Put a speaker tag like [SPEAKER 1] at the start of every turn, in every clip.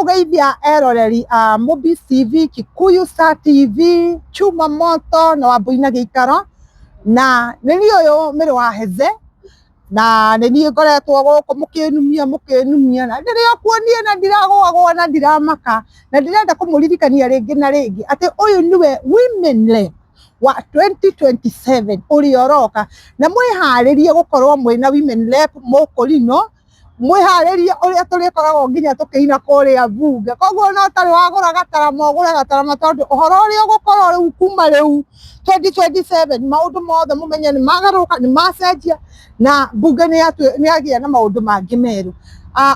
[SPEAKER 1] kugeithia eroreri Mobis TV, Kikuyu Star TV, Chuma Moto na Wambuina Giikaro na nini uyu miri wa heseh na nini ngoretwo guku mukinumia na ndirio kuonie na ndiragwagwa na ndiramaka na ndirenda kumuririkania ringi na ringi ati uyu niwe women rep wa 2027 uri oroka na mwiharirie gukorwo mwina women rep mukurino mwiharirie uria turikoragwo nginya tukihina kuria bunge koguo no tari wagura gatarama ugure gatarama tondu uhoro uria ugukorwo riu kuma riu 2027 maundu mothe mumenye ni magaruka ni macenjia na bunge ni agia na maundu mangi meru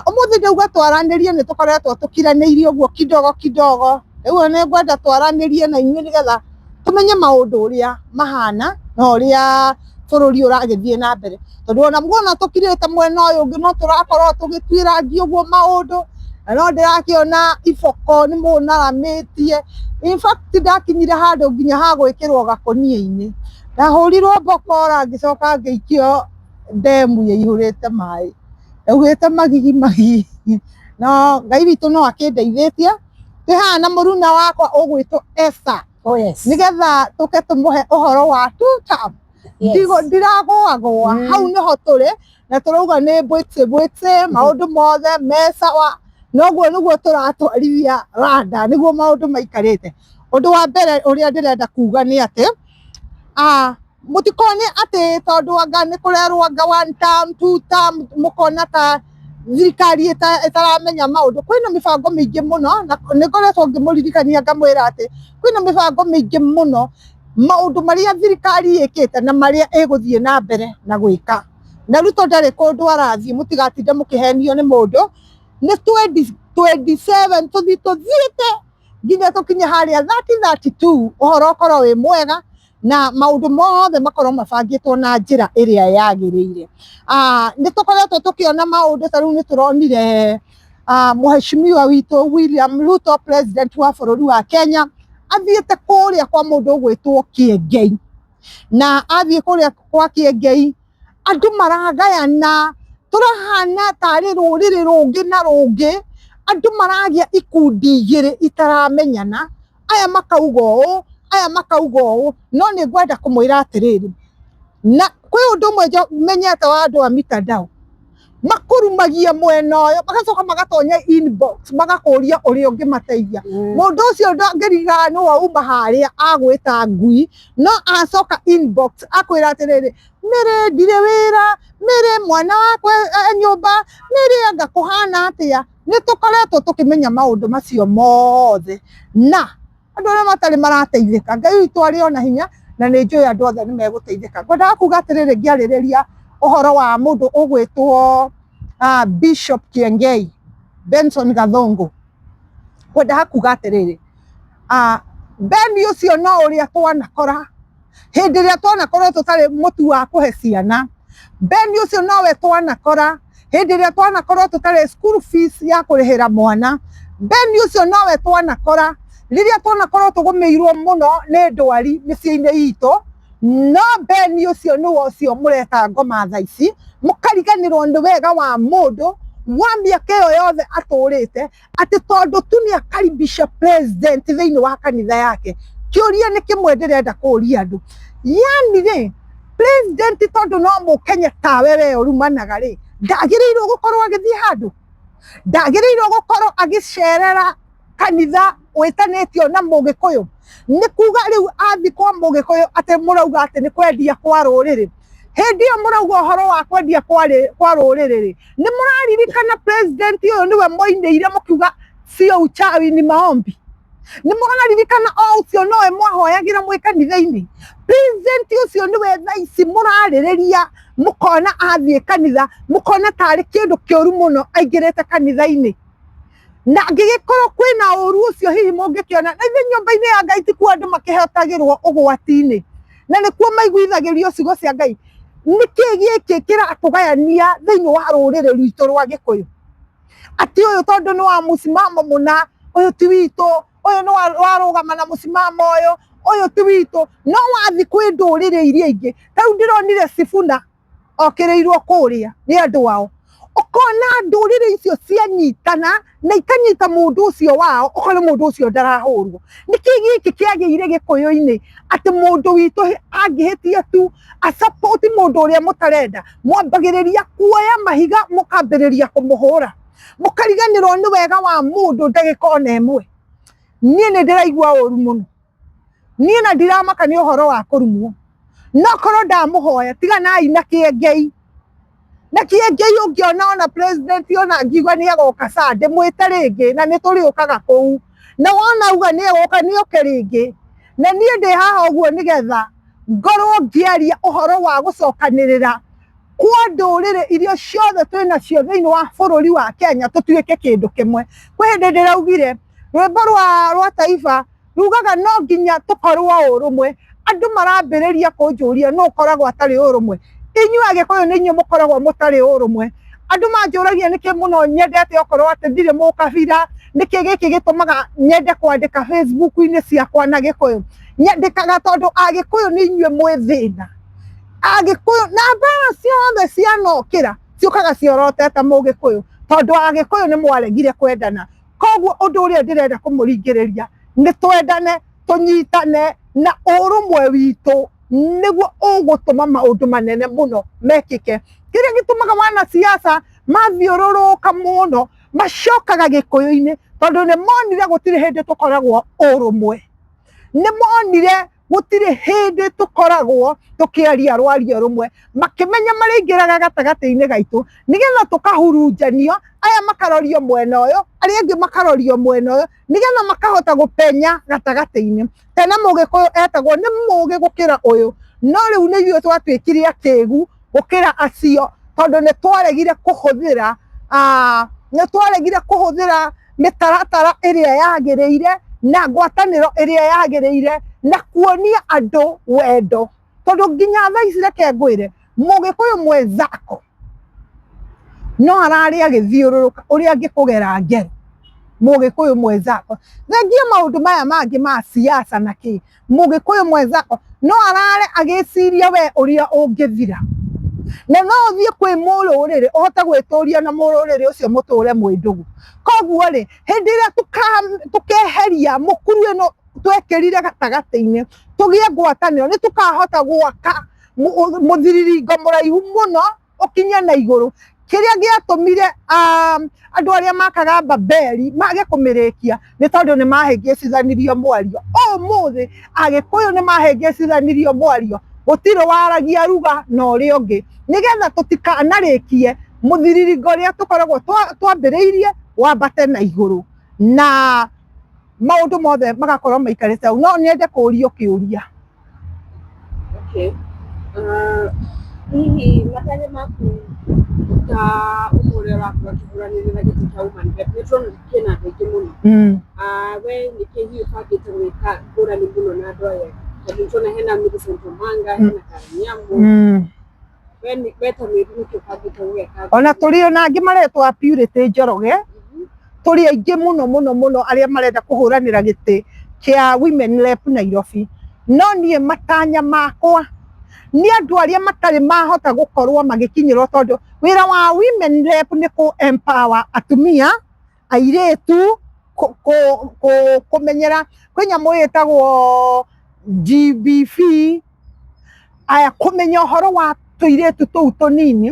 [SPEAKER 1] umuthi ndauga twaranirie ni tukoretwo tukiraniirie uguo kidogo riu ni ngwenda twaranirie na inyuĩ nigetha tumenye maundu uria mahana na uria bururi uragithie na mbere tondu ona muona tukirite mwena uyu ungi no turakorwo tugitwirangio uguo maundu na no ndirakiona iboko ni munaramitie in fact ndakinyire handu nginya ha gwikirwo gakonia-ini ndahurirwo mbokora ngicoka ngiikio ndemu yaihurite mai yauhite magigi no Ngai witu no akindeithitie tihana muruna wakwa ugwitwo Esther nigetha tuke tumuhe uhoro wa two-term ndigo ndiragwagwa hau niho turi na turauga ni bwite maundu mothe mesawa noguo niguo turatwarithia rada niguo maundu maikarite undu wa mbere uria ndirenda kuga ni ati mutikone ati tondu anga ni kurerwo anga 1 term 2 term mukona ta thirikari itaramenya maundu kwina mibango mingi muno na nikoretwo ngimuririkania ngamwira ati kwina mibango mingi muno maundu maria thirikari ikite na maria iguthie na mbere na gwika na ruto ndari kundu arathie mutigatinde mukihenio ni mundu ni 2027 tuthiite nginya tukinye haria 3032 uhoro ukorwo wi mwega na maundu mothe makorwo mabangitwo na njira iria yagiriire ni tukoretwo tukiona maundu ta riu ni turonire muheshimiwa witu William Ruto president wa bururi wa Kenya athiite kuria kwa mundu ugwitwo Kiengei na athie kuria kwa Kiengei andu maragayana turahana tari ruriri rungi na rungi andu maragia ikundi igiri itaramenyana aya makauga uu no ni ngwenda kumwira atiriri na kwi undu mwe menyete wa andu a mitandao makurumagia mwena uyu magacoka magatonya inbox magakuria uria ungimateithia mundu ucio ndangiriga no auma haria agwita ngui no acoka inbox akwira atiriri mere ndire wira mere mwana wakwa nyumba mere anga kuhana atia ni tukoretwo tukimenya maundu macio mothe na andu aria matari marateithika Ngai witu ari ona hinya na ni njui andu othe ni meguteithika ngwenda kuga atiriri ngiaririria uhoro wa mundu ugwitwo Bishop Kiengei Benson Gathongo ngwenda kuga atiriri Beni ucio no uria twanakora hindi ria twanakorwo tutari mutu wa kuhe ciana Beni ucio nowe twanakora hindi ria twanakorwo tutari school fees ya kurihira mwana Beni ucio nowe twanakora riria twanakorwo tugumirwo muno ni ndwari micii-ini itu no Beni ucio niwe ucio mureta ngoma tha ici mukariganirwo ni wega wa mundu wa miaka iyo yothe aturite ati tondu tu ni akaribisha president thiini wa kanitha yake kiuria ni kimwe ndirenda kuria andu yani ri president tondu no mukenya tawe we urumanaga ri ndagirirwo gukorwo agithie handu ndagirirwo gukorwo agicerera kanitha witanitio na mugikuyu ni kuga riu athi kwa mugikuyu ati murauga ati ni kwendia kwa ruriri hindi iyo murauga uhoro wa kwendia kwa ruriri ri ni muraririkana president uyu niwe moineire mukiuga sio uchawi ni maombi ni muraririkana ucio nowe mwahoyagira mwi kanitha-ini president ucio niwe tha ici muraririria mukona athie kanitha mukona tari kindu kiuru muno aingirite kanitha-ini na ngigikorwo kwina uru ucio hihi mungikiona na nyumba-ini ya Ngai tikuo andu makihotagirwo ugwati-ini na nikuo maiguithagirio ciugo cia Ngai niki giki kiratugayania thiini wa ruriri rwitu rwa Gikuyu ati uyu tondu ni wa musimamo muna uyu ti witu uyu ni warugama na musimamo uyu ti witu no wathi kwi nduriri iria ingi tau ndironire Sifuna okiriirwo kuria ni andu wao ukona ndurire icio cianyitana na ikanyita mundu ucio wao ukona mundu ucio ndarahurwo niki giki kiagire gikuyu-ini ati mundu witu angihitia tu a support mundu uria mutarenda mwambagiriria kuoya mahiga mukambiriria kumuhura mukariganirwo ni wega wa mundu ndagika ona imwe nie ni ndiraigua uru muno nie na ndiramaka ni uhoro wa kurumwo no korwo ndamuhoya tiganai na kiengei na kiengei ungiona ona president ona ngigwa ni agoka sande mwite ringi na ni turiukaga kuu na wona uga ni agoka ni oke ringi na nie ndi haha uguo nigetha ngorwo ngiaria uhoro wa gucokanirira kwa ndurire irio ciothe twina cio thiini wa bururi wa Kenya tutuike kindu kimwe kwi hindi ndiraugire rwimbo rwa taifa rugaga no nginya tukorwo urumwe andu marambiriria kunjuria no ukoragwo atari urumwe inyuĩ Agĩkũyũ nĩ inyuĩ mũkoragwo mũtarĩ ũrũmwe andu manjũragia nĩkĩ mũno nyendete okorwo atĩ ndirĩ mũkabira nĩkĩ gĩkĩ gĩtũmaga nyende kwandĩka Facebook-inĩ ciakwa na Gĩkũyũ nyandĩkaga tondũ Agĩkũyũ nĩ inyuĩ mwĩ thĩna Agĩkũyũ na mbara ciothe cianokĩra ciũkaga ciorotete Mũgĩkũyũ tondũ Agĩkũyũ nĩ mwaregire kwendana koguo ũndũ ũrĩa ndĩrenda kũmũringĩrĩria nĩ twendane tũnyitane na ũrũmwe witũ niguo ũgũtũma maũndũ manene mũno mekĩke kĩrĩa gĩtũmaga wanasiasa mathiũrũrũka mũno macokaga Gĩkũyũ-inĩ tondũ nĩ monire gũtirĩ hĩndĩ tũkoragwo ũrũmwe nĩ monire gũtirĩ hĩndĩ tũkoragwo tũkĩaria rwario rũmwe makĩmenya marĩingĩraga gatagatĩ-inĩ gaitũ nĩgetha tũkahurunjanio aya makarorio mwena ũyũ arĩa angĩ makarorio mwena ũyũ nĩgetha makahota gũpenya gatagatĩ-inĩ tena Mũgĩkũyũ etagwo nĩ mũũgĩ gũkĩra ũyũ no rĩu nĩ ithuĩ twatuĩkire akĩĩgu gũkĩra acio tondũ nĩ twaregire kũhũthĩra mĩtaratara ĩrĩa yagĩrĩire na ngwatanĩro ĩrĩa yagĩrĩire na kuonia andũ wendo tondũ nginya thaa ici reke ngwĩre Mũgĩkũyũ mwenzako no ararĩ agĩthiũrũrũka ũrĩa angĩkũgera ngero Mũgĩkũyũ mwenzako thengia maũndũ maya mangĩ ma siasa na kĩ Mũgĩkũyũ mwenzako no ararĩ agĩciria we ũrĩa ũngĩthira na no ũthiĩ kwĩ mũrũrĩrĩ ũhote gwĩtũria na mũrũrĩrĩ ũcio mũtũre mwĩ ndũgũ koguo rĩ hĩndĩ ĩrĩa tũkeheria mũkuru ĩno twekĩrire gatagatĩ-inĩ tũgĩe ngwatanĩro nĩ tũkahota gwaka mũthiriringo mũraihu mũno ũkinye na igũrũ kĩrĩa gĩatũmire andũ arĩa makaga Babeli mage kũmĩrĩkia nĩ tondũ nĩ mahĩngĩcithanirio mwario ũmũthĩ Agĩkũyũ nĩ mahĩngĩcithanirio mwario gũtirĩ waragia ruga na ũrĩa ũngĩ nĩgetha tũtikanarĩkie mũthiriringo ũrĩa tũkoragwo twambĩrĩirie wambate na igũrũ na maũndũ mothe magakorwo maikarĩte hau no nyende kũũrio kĩũria
[SPEAKER 2] hihi matanya maku ta ũhũre waku akĩhũranĩrĩra gĩtĩ kĩa women rep nĩ tũrona kĩna andũ aingĩ mũno we nĩkĩ hihi ũbangĩte gwĩka ngũrani mũno na andũ aya tondũ tũrona hena Millicent Omanga hena Karĩnyamũ we ta Mĩri nĩkĩ ũbangĩte gwĩka
[SPEAKER 1] ona tũrĩ ona angĩ maretwo Purity Njoroge tũrĩ aingĩ mũno arĩa marenda kũhũranĩra gĩtĩ kĩa women rep Nairobi no niĩ matanya makwa nĩ andũ arĩa matarĩ mahota gũkorwo magĩkinyĩrwo tondũ wĩra wa women rep nĩ kũ empower atumia airĩtu kũmenyera kwĩ nyamũ ĩtagwo GBV aya kũmenya ũhoro wa tũirĩtu tũu tũnini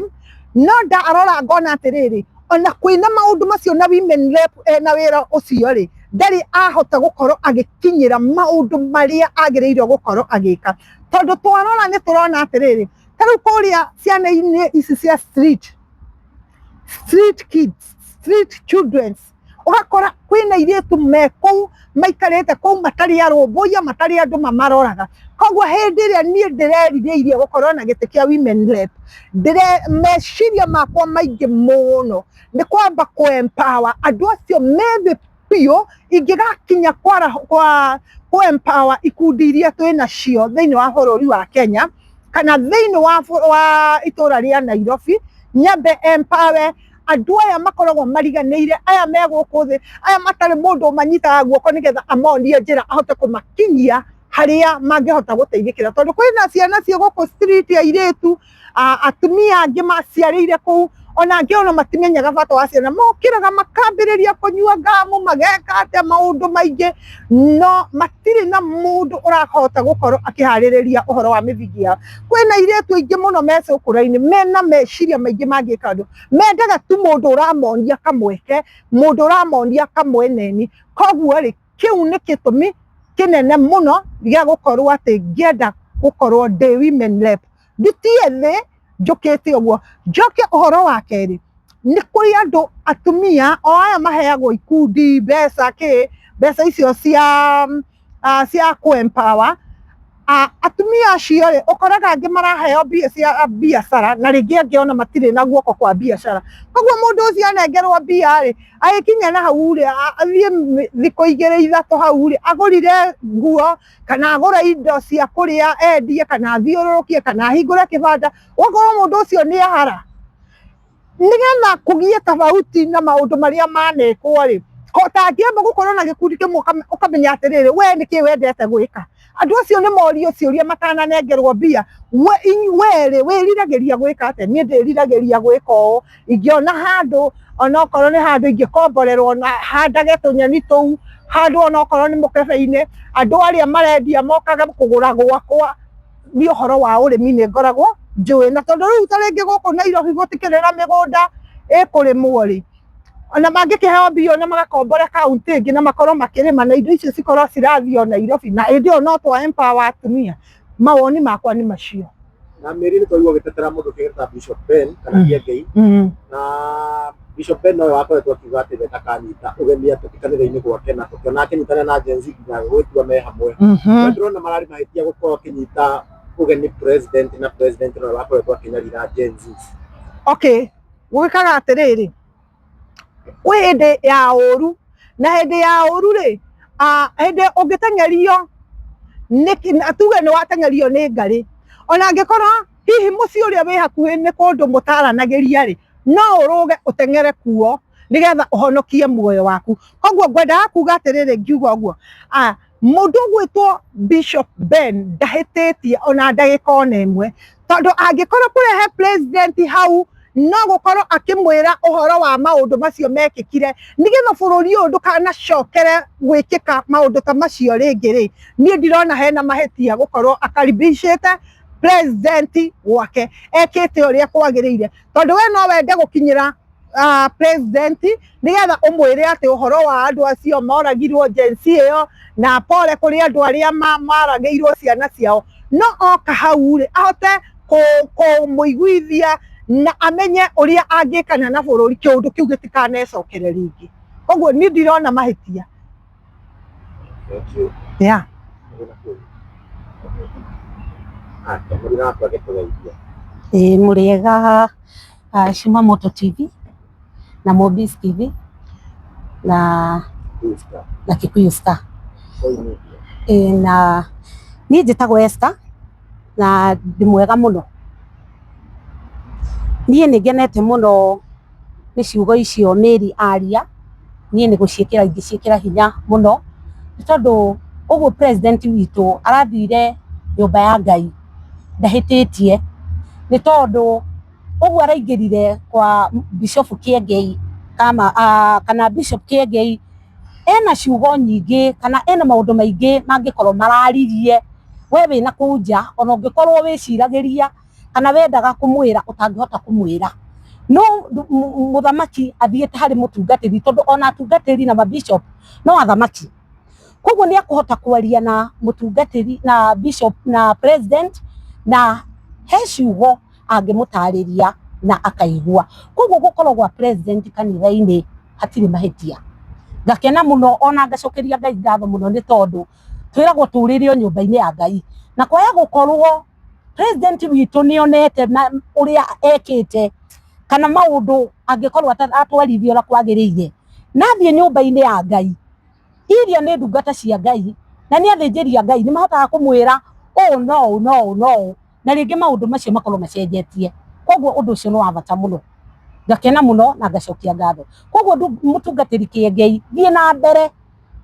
[SPEAKER 1] no ndarora ngona atĩrĩrĩ ona kwĩna maũndũ macio na women rep ena wĩra ũcio rĩ ndarĩ ahota gũkorwo agĩkinyĩra maũndũ marĩa agĩrĩirwo gũkorwo agĩka tondũ twarora nĩ tũrona atĩrĩrĩ ta rĩu kũrĩa ciana-inĩ ici cia street kids street children ũgakora kwĩna airĩtu me kũu maikarĩte kũu matarĩ arũmbũiya matarĩ andũ mamaroraga koguo hĩndĩ ĩrĩa niĩ ndĩrerirĩirie gũkorwo na gĩtĩ kĩa women rep meciria makwa maingĩ mũno nĩ kwamba kũ empower andũ acio methĩ biũ ingĩgakinya kũ empower ikundi iria twĩnacio thĩinĩ wa bũrũri wa Kenya kana thĩinĩ wa itũra rĩa Nairobi nyambe empower andũ aya makoragwo mariganĩire aya me gũkũ thĩ aya matarĩ mũndũ ũmanyitaga guoko nĩgetha amonie njĩra ahote kũmakinyia harĩa mangĩhota gũteithĩkĩra tondũ kwĩna ciana cia gũkũ street airĩtu atumia angĩ maciarĩire kũu ona angĩ ona matimenyaga bata wa ciana mokĩraga makambĩrĩria kũnyua ngamu mageka atĩa maũndũ maingĩ no matirĩ na mũndũ ũrakahota gũkorwo akĩharĩrĩria ũhoro wa mĩthingi yao. Kwĩna airĩtu aingĩ mũno me cũkũra-inĩ mena meciria maingĩ mangĩka ũndũ, mendaga tu mũndũ ũramonia kamweke, mũndũ ũramonia kamweneni. Koguo rĩ, kĩu nĩ gĩtũmi kĩnene mũno gĩa gũkorwo atĩ ngĩenda gũkorwo ndĩ women rep. Ndutie thĩ njũkĩte ũguo. Njoke ũhoro wa kerĩ, nĩ kũrĩ andũ atumia o aya maheagwo ikundi mbeca icio cia kũ-empower. Atumia acio rĩ, ũkoraga angĩ maraheo mbia cia biacara na rĩngĩ angĩ ona matirĩ na guoko kwa biacara. Koguo mũndũ ũcio anengerwo mbia rĩ, agĩkinya na hau rĩ, athiĩ thikũ 2-3 hau rĩ, agũrire nguo kana agũra indo cia kũrĩa endie kana athiũrũrũkie kana ahingũre kĩbanda, ũgakorwo mũndũ ũcio nĩ ahara. Nĩgetha kũgĩe tofauti na maũndũ marĩa manekwo rĩ, tangĩamba gũkorwo na gĩkundi kĩmwe ũkamenya atĩrĩrĩ, we nĩkĩ wendete gwĩka. Andũ acio nĩ morio ciũria matananengerwo mbia, we rĩ wĩriragĩria gwĩka atĩa? Niĩ ndĩriragĩria gwĩka ũũ, ingĩona handũ onokorwo nĩ handũ ingĩkomborerwo na handage tũnyeni tũu, handũ onokorwo nĩ mũkebe-inĩ, andũ arĩa marendia mokaga kũgũra gwakwa. Nĩ ũhoro wa ũrĩmi nĩ ngoragwo njũĩ, na tondũ rĩu ta rĩngĩ gũkũ Nairobi gũtikĩrĩ na mĩgũnda ĩkũrĩmwo rĩ, ona mangĩkĩheo mbia na magakombora kaunti ĩngĩ na makorwo makĩrĩma na indo icio cikorwo cirathiĩ o Nairobi, na hĩndĩ ĩyo no twa empower atumia. Mawoni makwa nĩ macio.
[SPEAKER 3] Na Mary nĩ twaigua ũgĩtetera mũndũ kĩgeta Bishop Ben kana Kiengei, na Bishop Ben nowe wakoretwo akiuga atĩ ndakanyita ũgeni kanitha-inĩ gwake na tũkĩona akĩnyitana na Gen Z nginya gwĩtua me hamwe. Ndĩrona mararĩ mahĩtia gũkorwo akĩnyita ũgeni president na president nowe wakoretwo akĩnyarira Gen Z. Okay,
[SPEAKER 1] gwĩkaga atĩrĩrĩ, kwĩ hĩndĩ ya ũru na hĩndĩ ya ũru rĩ, hĩndĩ ũngĩtengerio tuge nĩ watengerio nĩ ngarĩ, ona angĩkorwo hihi mũciĩ ũrĩa wĩ hakuhĩ nĩ kũndũ mũtaranagĩria rĩ, no ũrũge ũteng'ere kuo nĩgetha ũhonokie muoyo waku. Koguo ngwendaga kuga atĩrĩrĩ, ngiuga ũguo, mũndũ ũgwĩtwo Bishop Ben ndahĩtĩtie ona ndagĩka ona ĩmwe, tondũ angĩkorwo kũrehe president hau no gũkorwo akĩmwĩra ũhoro wa maũndũ macio mekĩkire, nĩgetha bũrũri ũyũ ndũkanacokere gwĩkĩka maũndũ ta macio rĩngĩ rĩ, niĩ ndirona hena mahĩtia gũkorwo akaribicĩte president wake ekĩte ũrĩa kwagĩrĩire, tondũ we no wende gũkinyĩra president nĩgetha ũmwĩre atĩ ũhoro wa andũ acio moragirwo Gen Z ĩyo na pole kũrĩ andũ arĩa maragĩirwo ciana ciao, no oka hau rĩ ahote kũmũiguithia na amenye ũrĩa angĩkana na bũrũri kĩũndũ kĩu gĩtikanecokere rĩngĩ. Koguo niĩ ndirona mahĩtia. Yeah.
[SPEAKER 4] Mũrĩega Shimamoto TV na Mobis TV na Kikuyu Star. Na niĩ njĩtagwo Esther na ndĩ mwega mũno. Niĩ nĩ ngenete mũno nĩ ciugo icio Mary aria, niĩ nĩ gũciĩkĩra ingĩciĩkĩra hinya mũno, nĩ tondũ ũguo president witũ arathire nyũmba ya Ngai ndahĩtĩtie, nĩ tondũ ũguo araingĩrire kwa Bishop Kiengei kana Bishop Kiengei ena ciugo nyingĩ kana ena maũndũ maingĩ mangĩkorwo mararirie we wĩna kũu nja, ona ũngĩkorwo wĩciragĩria kana wendaga kũmwĩra ũtangĩhota kũmwĩra. No mũthamaki athiĩte harĩ mũtungatĩri, tondũ ona atungatĩri na mabishop no athamaki. Koguo nĩ ekũhota kwaria na mũtungatĩri na bishop na president na he ciugo angĩmũtarĩria na akaigua. Koguo gũkorwo gwa president kanitha-inĩ hatirĩ mahĩtia. Ngakena mũno ona ngacokeria Ngai ngatho mũno, nĩ tondũ twĩragwo tũrĩre o nyũmba-inĩ ya Ngai, na kwaya gũkorwo president witũ nĩonete ũrĩa ekĩte kana maũndũ angĩkorwo atwarithia ũrĩa kwagĩrĩire, nathiĩ nyũmba-inĩ ya Ngai, iria nĩ ndungata cia Ngai na nĩ athĩnjĩri a Ngai, nĩ mahotaga kũmwĩra no, na rĩngĩ maũndũ macio makorwo macenjetie. Koguo ũndũ ũcio nĩ wa bata mũno, ngakena mũno na ngacokia ngatho. Koguo mũtungatĩri Kiengei thiĩ na mbere,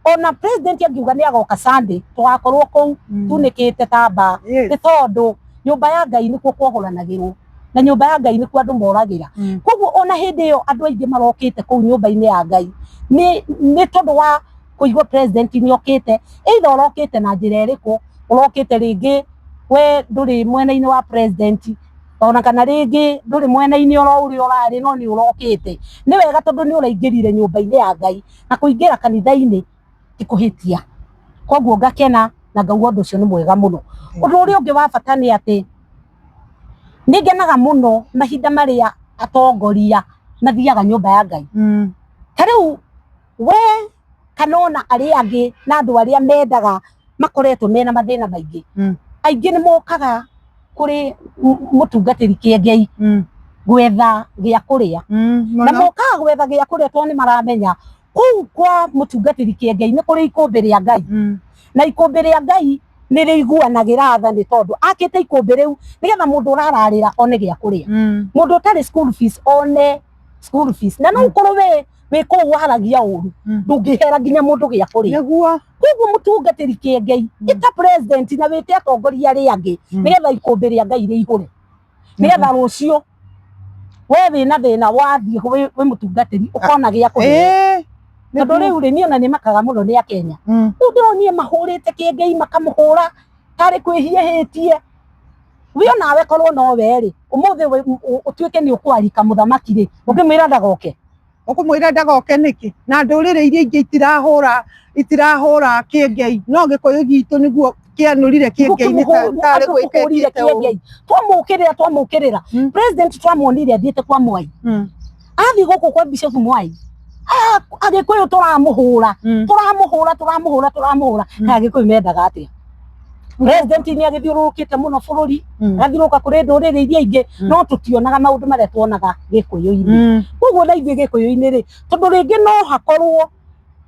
[SPEAKER 4] ona president angiuga nĩ agoka Sunday tũgakorwo kũu tunĩkĩte ta mbaa, nĩ tondũ nyũmba ya Ngai nĩkuo kwohũranagĩrwo. na nyumba ya Ngai nikuo andu moragira koguo ona hindi iyo andu aingi marokite kuu nyumba-ini ya Ngai ni tondu wa kuigwa president ni okite either urokite na njira iriku urokite ringi we nduri mwena-ini wa president ona kana ringi nduri mwena-ini uri urari no ni urokite ni wega tondu ni uraingirire nyumba-ini ya Ngai na kuingira kanitha-ini ti kuhitia koguo ngakena na ngauga undu ucio ni mwega muno undu uria ungi wa bata ni ati ni ngenaga muno mahinda maria atongoria mathiaga nyumba ya Ngai tariu we kanona aria angi na andu aria mendaga makoretwo mena mathina maingi aingi ni mokaga kuri mutungatiri kiengei gwetha gia kuria na mokaga gwetha gia kuria to ni maramenya kuu kwa mutungatiri kiengei ni kuri ikumbi ria Ngai na ikumbi ria Ngai ni riguanagira tha ni tondu akite ikumbi riu nigetha mundu urararira one gia kuria mundu utari school fees one school fees na no ukorwo we kuu waragia uru ndungihera nginya mundu gia kuria
[SPEAKER 1] niguo
[SPEAKER 4] koguo mutungatiri kiengei ita president na wite atongoria ria angi nigetha ikumbi ria Ngai riihure nigetha rucio we wina thina wathie we mutungatiri ukona gia kuria tondu riu ri niona ni makaga muno ni akenya riu ndironie mahurite kiengei makamuhura tari kwihiehitie wio nawe korwo no we ri umuthi utuike ni ukwarika muthamaki ri ukimwira ndagoke
[SPEAKER 1] ukumwira ndagoke niki na ndurire iria ingi itirahura kiengei no gikuyu gitu niguo kianurire kiengei ni tari gwikirire
[SPEAKER 4] kiengei twamukirira president twamuonire athiite kwa Mwai athi guku kwa Bishop Mwai agikuyu turamuhura na agikuyu mendaga atia president ni agithiurukite muno bururi athiuruka kuri ndurire iria ingi no tutionaga maundu maria tuonaga gikuyu-ini koguo na ithuĩ gikuyu-ini ri tondu ringi no hakorwo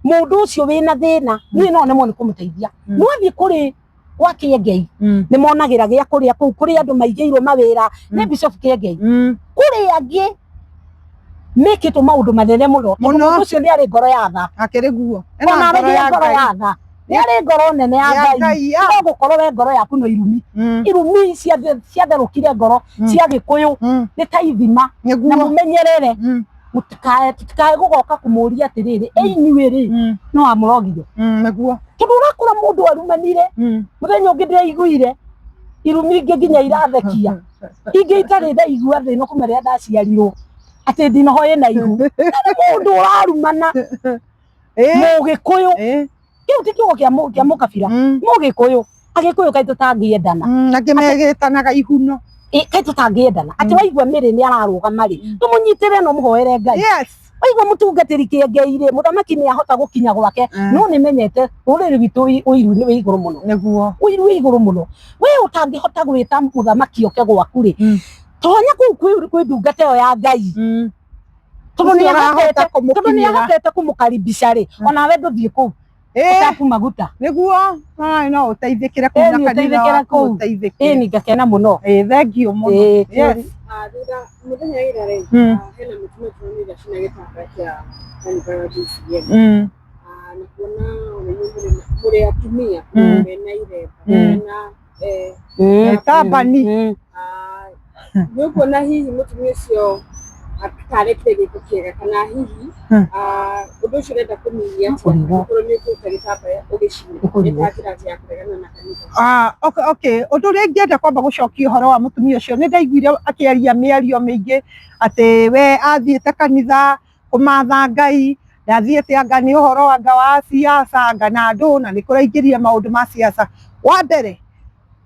[SPEAKER 4] mundu ucio wina thina ni no nemo ni kumuteithia no athie kuri gwa kiengei ni monagira gia kuria kuu kuri andu maigeirwo mawira ni Bishop Kiengei kuri angi mekitwo maundu manene muno mundu ucio ni ari ngoro ya tha
[SPEAKER 1] akiri guo
[SPEAKER 4] ona ari ngoro ya tha ni ari ngoro nene ya Ngai no gukorwo we ngoro yaku no irumi ciatherukire ngoro cia gikuyu ni ta ithima na mumenyerere mutikae gugoka kumuria atiriri inyuĩ ri no amurogire
[SPEAKER 1] niguo
[SPEAKER 4] tondu urakora mundu arumanire muthenya ungi ndiraiguire irumi ingi nginya irathekia ingi itari ndaigua thina kuma ria ndaciarirwo ati ndinohoye na ihu mundu urarumana mugikuyu kiu ti kiugo kia mukabira mugikuyu agikuyu kai tutangiendana
[SPEAKER 1] na kimegitanaga ihuno
[SPEAKER 4] kai tutangiendana ati waigua miri ni ararugama ri tumunyitire no muhoere Ngai waigua mutungatiri kiengei ri muthamaki ni ahota gukinya gwake no ni menyete uriri witu uiru ni iguru muno
[SPEAKER 1] niguo
[SPEAKER 4] uiru iguru muno we utangihota gwita muthamaki oke gwaku ri tonya kwi ndungata iyo ya Ngai tondu ni ahotete kumukaribisha ri ona we nduthie kuu utaku maguta
[SPEAKER 1] niguo no uteithikire kuu na kanitha waku uteithikire
[SPEAKER 4] ni ngakena muno
[SPEAKER 1] thank you muno yes
[SPEAKER 2] thutha muthenya ira ri hena mutumia tuonire cina gitanda kia kanitha wa DCM na kuona muri atumia mena iremba mena
[SPEAKER 1] tabani
[SPEAKER 2] nikuona hihi mutumia ucio atarekire giko kiega kana hihi undu ucio urenda kumiria ukorwo ni ukuruta gitambaya ugicina itakira njia kuregana na kanitha
[SPEAKER 1] okay undu uria ngenda kwamba gucokia uhoro wa mutumia ucio ni ndaiguire akiaria miario mingi ati we athiite kanitha kumatha Ngai ndathiite anga ni uhoro anga wa siasa anga na andu na ni kuraingiria maundu ma siasa wa mbere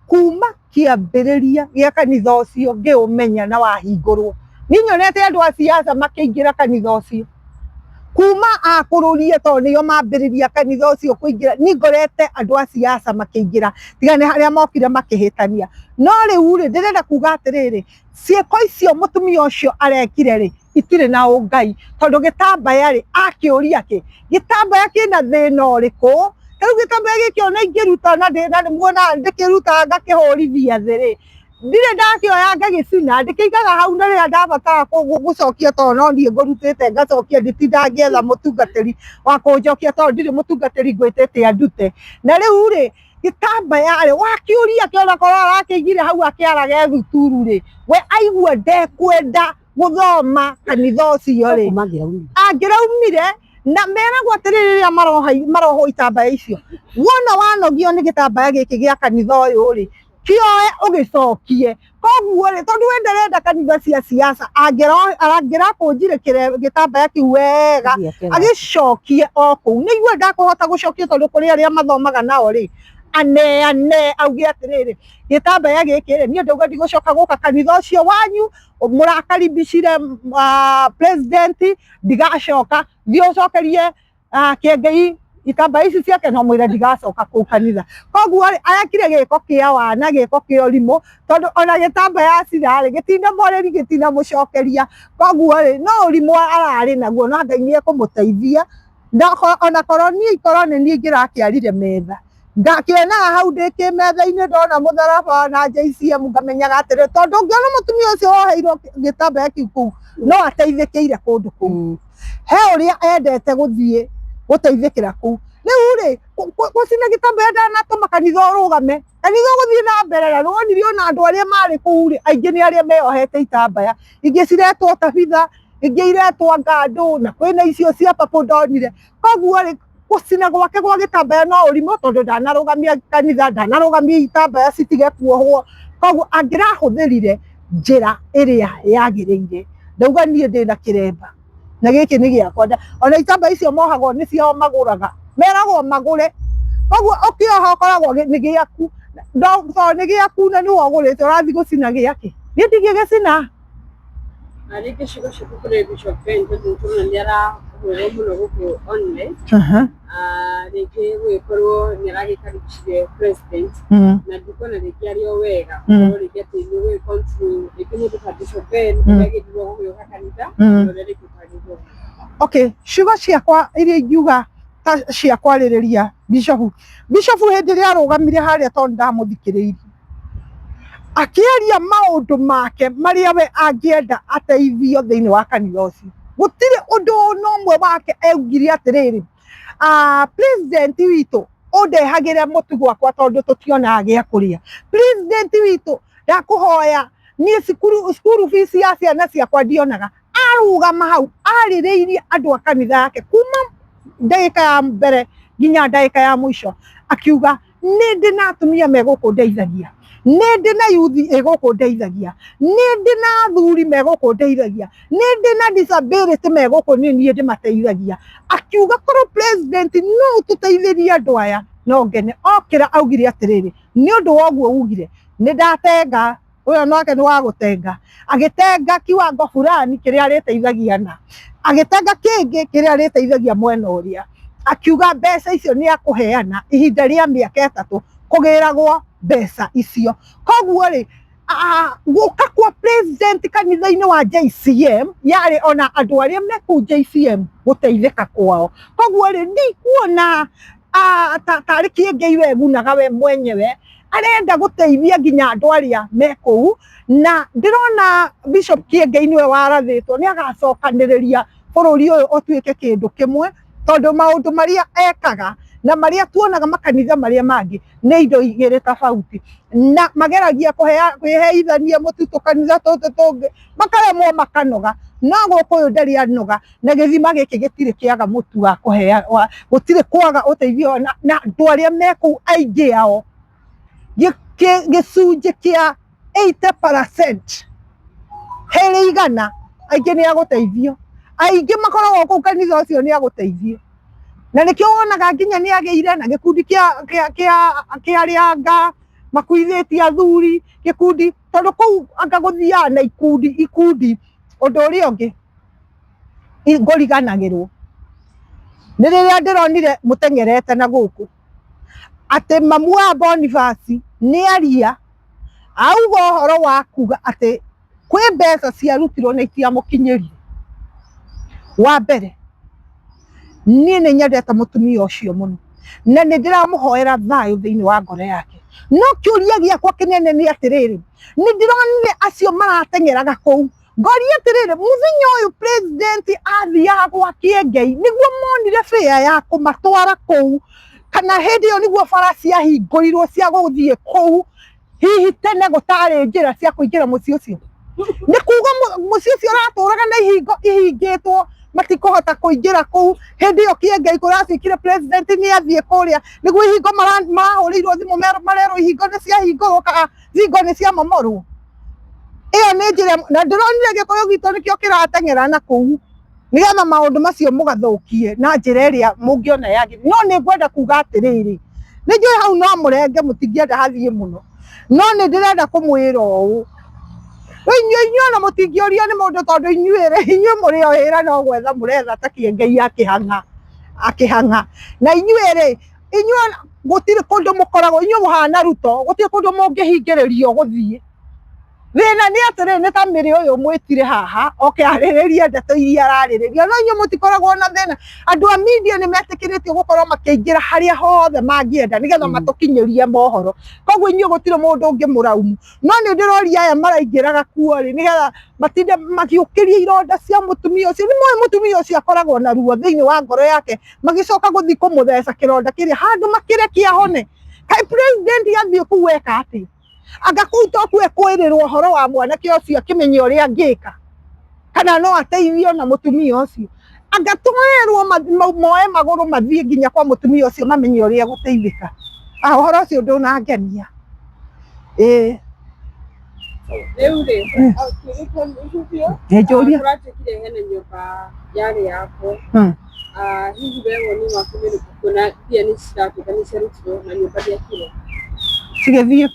[SPEAKER 1] kuma kiambiriria gia kanitha ucio ngiumenya na wahingurwo ni nyonete andu a siasa makiingira kanitha ucio kuma akururie to nio mambiriria kanitha ucio kuingira ni ngorete andu a siasa makiingira tigane haria mokire makihitania no riu ri ndirenda kuga atiriri ciiko icio mutumia ucio arekire ri itire na ungai tondu gitambaya ri akiuria ki gitambaya kina thina uriku riu gitambaya giki ona ingiruta na ndina muona ndikiruta ngakihorithia thi ri ndire ndakioya ngagicina ndikiigaga hau na ria ndabatara gucokia to no nie ngurutite ngacokia nditinda ngietha mutungatiri wa kunjokia to ndire mutungatiri ngwitite andute na riu ri gitambaya ri wakiuria kiona korora akigire hau akiaraga thuturu ri we aigua ndekwenda guthoma kanitha ucio ri angiraumire na meragwo atiriri ria maroho itambaya icio wona wanogio ni gitambaya giki gia kanitha uyu ri kioe ugicokie koguo ri tondu wenderenda kanitha cia siasa angira kunjire gitambaya kiu wega agicokie o kuu nigua ndakuhota gucokia tondu kuri aria mathomaga nao ri ane auge atiriri gitambaya giki ri ni ndauga ndigucoka guka kanitha ucio wanyu murakaribicire president ndigacoka thio ucokerie kiengei itambaya ici ciake no mwire ndigacoka kuu kanitha koguo ayakire giko kia wana giko kia urimo tondu ona gitambaya acirari gitinda moreri gitinda mucokeria koguo ri no urimo arari naguo na Ngai ni ekumuteithia ona korwo ni ngirakiarire metha ndakionaga hau ndiki metha-ini ndona mutharaba na JCM ngamenyaga atiri tondu ngiona mutumia ucio woheirwo gitambaya kiu kuu no ateithikire kundu kuu he uria endete guthie guteithikira kuu riu ri gucina gitambaya ndanatuma kanitha urugame kanitha uguthie na mbere na wonire ona andu aria mari kuu ri aingi ni aria meyohete itambaya ingi ciretwo tabitha ingi iretwo ngandu na kwina icio cia papo ndonire koguo ri gucina gwake gwa gitambaya no urimo tondu ndanarugamia kanitha ndanarugamia itambaya citige kuohwo koguo angirahuthirire njira iria yagiriire ndauga nie ndina kiremba na giki ni giakwa ona itambaya icio mohagwo ni cio maguraga meragwo magure koguo ukioha ukoragwo ni giaku ni giaku na ni wagurite urathi gucina giake ni ndigigicina
[SPEAKER 2] ari gicigo ciku kuri Bishop Ben tondu ndiara wewe muno guku online rege wikorwo niragikaribicire president na ndikona rege ario wega rege ati ni we control rege mundu ta Bishop Ben rege ndiwo guyoka kanitha rege kukanitha
[SPEAKER 1] okay ciugo ciakwa iria ingiuga ta cia kwaririria Bishop hindi ria arugamire haria tondu ndamuthikiriirie akiaria maundu make maria we angienda ateithio thiini wa kanitha ucio gutire undu no mwe wake eugire atiriri president witu undehagire mutu gwakwa tondu tutiona gia kuria president witu ndakuhoya ni skuru fees ya ciana ciakwa ndionaga arugama hau aririirie andu a kanitha yake kuma ndagika ya mbere nginya ndagika ya mwisho akiuga ni ndina atumia megukundeithagia ni ndina yuthi egukundeithagia ni ndina thuri megukundeithagia ni ndina disability megukuninie ndimateithagia akiuga korwo president no tuteithirie andu aya no ngene okira augire atiriri ni undu woguo ugire ni ndatenga uyo nake ni wa gutenga agitenga kiwango fulani kiria ariteithagia na agitenga kingi kiria ariteithagia mwena uria akiuga mbeca icio ni akuheana ihinda ria miaka 3 kugiragwo mbeca icio koguo ri guka kwa president kanitha-ini wa JCM yari ona andu aria meku JCM guteithika kwao koguo ri ndikuona tari kiengei we gunaga we mwenyewe arenda guteithia nginya andu aria meku na ndirona Bishop Kiengei niwe warathitwo ni agacokaniriria bururi uyu utuike kindu kimwe tondu maundu maria ekaga na maria tuonaga makanitha maria mangi ni indo igiri tofauti na mageragia kuheithania mututu kanitha tutu tungi makaremwo makanoga no gukuyu ndari anoga na githima giki gitire kiaga mutu wa kuhea gutire kwaga uteithio na andu aria meku aingi ao gicunji kia 80% heri igana aingi ni aguteithio aingi makoragwo kuu kanitha ucio ni aguteithio na nikio wonaga nginya ni ageire na gikundi kia arianga makuithitie athuri gikundi tondu kuu anga guthia na ikundi undu uria ungi nguriganagirwo ni riria ndironire mutengerete na guku ati mamu wa Boniface ni aria auga horo wa kuga ati kwi mbeca ciarutirwo na itiamukinyirire wa mbere nie ni nyendete mutumia ucio muno na ni ndiramuhoera thayo thiini wa ngoro yake no kiuria giakwa kinene ni atiriri ni ndironire acio maratengeraga kuu ngori atiriri muthenya uyu president athia gwa Kiengei niguo monire fare ya kumatwara kuu kana hindi yo niguo bara ciahingũrirwo cia gũthiĩ kũu hihi tene gũtarĩ njĩra cia kũingĩra mũciĩ ũcio nĩ kuuga mũciĩ ũcio ũratũraga na ihingo ihingĩtwo matikũhota kũingĩra kũu hindi yo Kĩengei kũracikire president nĩ athiĩ kũrĩa nĩguo ihingo mahũrĩirwo thimũ marerwo ihingo nĩ ciahingũrwo kana thingo nĩ cia momorwo ĩyo nĩ njĩra na ndĩronire Gĩkũyũ gitũ nĩkĩo kĩrateng'era na kũu nĩgetha maũndũ macio mũgathũkie na njĩra ĩrĩa mũngĩona yagĩrĩire no nĩ ngwenda kuga atĩrĩrĩ nĩ njũĩ hau no mũrenge mũtingĩenda hathiĩ mũno no nĩ ndĩrenda kũmwĩra ũũ inyuĩ ona mũtingĩũrio nĩ mũndũ tondũ inyuĩ mũrĩ o wĩra no gwetha mũretha ta Kĩengei akĩhang'a na inyuĩ gũtirĩ kũndũ mũkoragwo inyuĩ mũhana Ruto gũtirĩ kũndũ mũngĩhingĩrĩrio gũthiĩ thĩna nĩ atĩrĩrĩ nĩ ta mĩrĩ ũyũ mwĩtire haha oke arĩrĩrie ndeto iria ararĩrĩria no inyuĩ mũtikoragwo na thĩna andũ a media nĩ metĩkĩrĩtio gũkorwo makĩingĩra harĩa hothe mangĩenda nĩgetha matũkinyĩrie mohoro koguo inyuĩ gũtirĩ mũndũ ũngĩ mũraumu no nĩ ndĩroria aya maraingĩraga kuo rĩ nĩgetha matinde magĩũkĩria ironda cia mũtumia ũcio nĩ mũĩ mũtumia ũcio akoragwo na ruo thĩinĩ wa ngoro yake magĩcoka gũthiĩ kũmũtheca kĩronda kĩrĩa handũ makĩrekia hone kaĩ president athiĩ kũu eka atĩa anga kũu tokuo ekwĩrĩrwo ũhoro wa mwanake ũcio akĩmenya ũrĩa angĩka kana no ateithio na mũtumia ũcio anga tũerwo moe magũrũ mathiĩ nginya kwa mũtumia ũcio mamenye ũrĩa gũteithĩka ũhoro ũcio ndũnangenia rĩu rĩ njũria
[SPEAKER 2] ũratuĩkire hena nyũmba yarĩ yako hihi we woni waku nĩ ũrĩkũ kuona mbia nĩ ciratuĩka nĩ ciarutirwo na nyũmba ndĩakirwo
[SPEAKER 1] cigĩthiĩ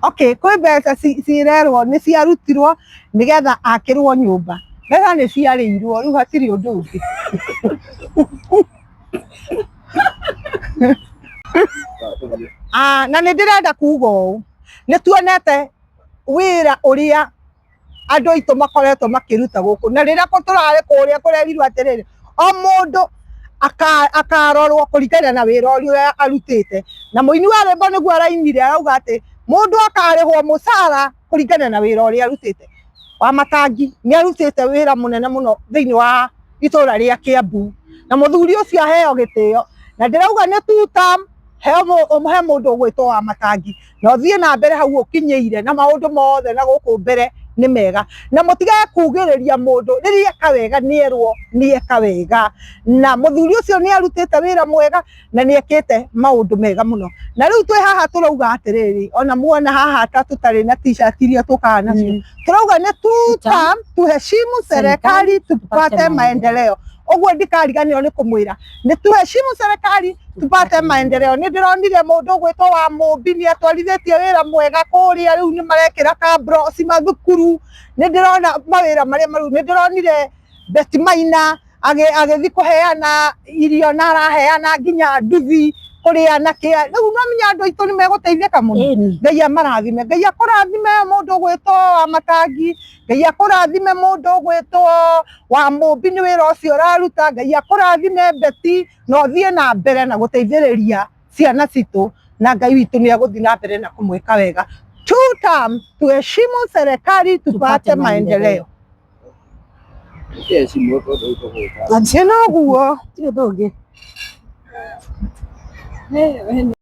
[SPEAKER 1] okay kwĩ mbeca cirerwo nĩ ciarutirwo nĩgetha akĩrwo nyũmba mbeca nĩ ciarĩirwo rĩu hatirĩ ũndũ ũngĩ na nĩ ndĩrenda kuga ũũ nĩ tuonete wĩra ũrĩa andũ aitũ makoretwo makĩruta gũkũ na rĩrĩa tũrarĩ kũrĩa kũrerirwo atĩrĩrĩ o mũndũ akarorwo kũringana na wĩra ũrĩa arutĩte na mũini wa rwĩmbo nĩguo arainire arauga atĩ mũndũ akarĩhwo mũcara kũringana na wĩra ũrĩa arutĩte wa Matangi nĩ arutĩte wĩra mũnene mũno thĩinĩ wa itũũra rĩa Kĩambu na mũthuri ũcio aheo gĩtĩo na ndĩrauga nĩ two-term he mũndũ ũgwĩtwo wa Matangi na ũthiĩ na mbere hau ũkinyĩire na maũndũ mothe na gũkũ mbere nĩ mega na mũtigage kugĩrĩria mũndũ rĩrĩa eka wega nĩerwo nĩ eka wega na mũthuri ũcio nĩ arutĩte wĩra mwega na nĩ ekĩte maũndũ mega mũno na rĩu twĩ haha tũrauga atĩrĩrĩ ona muona haha ta tũtarĩ na t-shirt iria tũkaga nacio tũrauga nĩ two-term tuheshimu serikali tupate maendeleo ũguo ndikariganĩrwo nĩ kũmwĩra nĩ tuheshimu serikali tupate maendeleo nĩ ndĩronire mũndũ ũgwĩtwo wa Mũmbi nĩ atwarithĩtie wĩra mwega kũrĩa rĩu nĩ marekĩra kabrosi mathukuru nĩ ndĩrona mawĩra marĩa maru nĩ ndĩronire Beti Maina agĩthiĩ kũheana irio na araheana nginya nduthi kũrĩ anake rĩu no menya andũ aitũ nĩ megũteithĩka mũno Ngai amarathime Ngai akũrathime mũndũ ũgwĩtwo wa Matangi Ngai akũrathime mũndũ ũgwĩtwo wa Mũmbi nĩ wĩra ũcio ũraruta Ngai akũrathime Beti na ũthiĩ na mbere na gũteithĩrĩria ciana citũ na Ngai witũ nĩ egũthiĩ na mbere na kũmwĩka wega two-term tuheshimu serikali tupate maendeleo na noguo ti ũndũ ũngĩ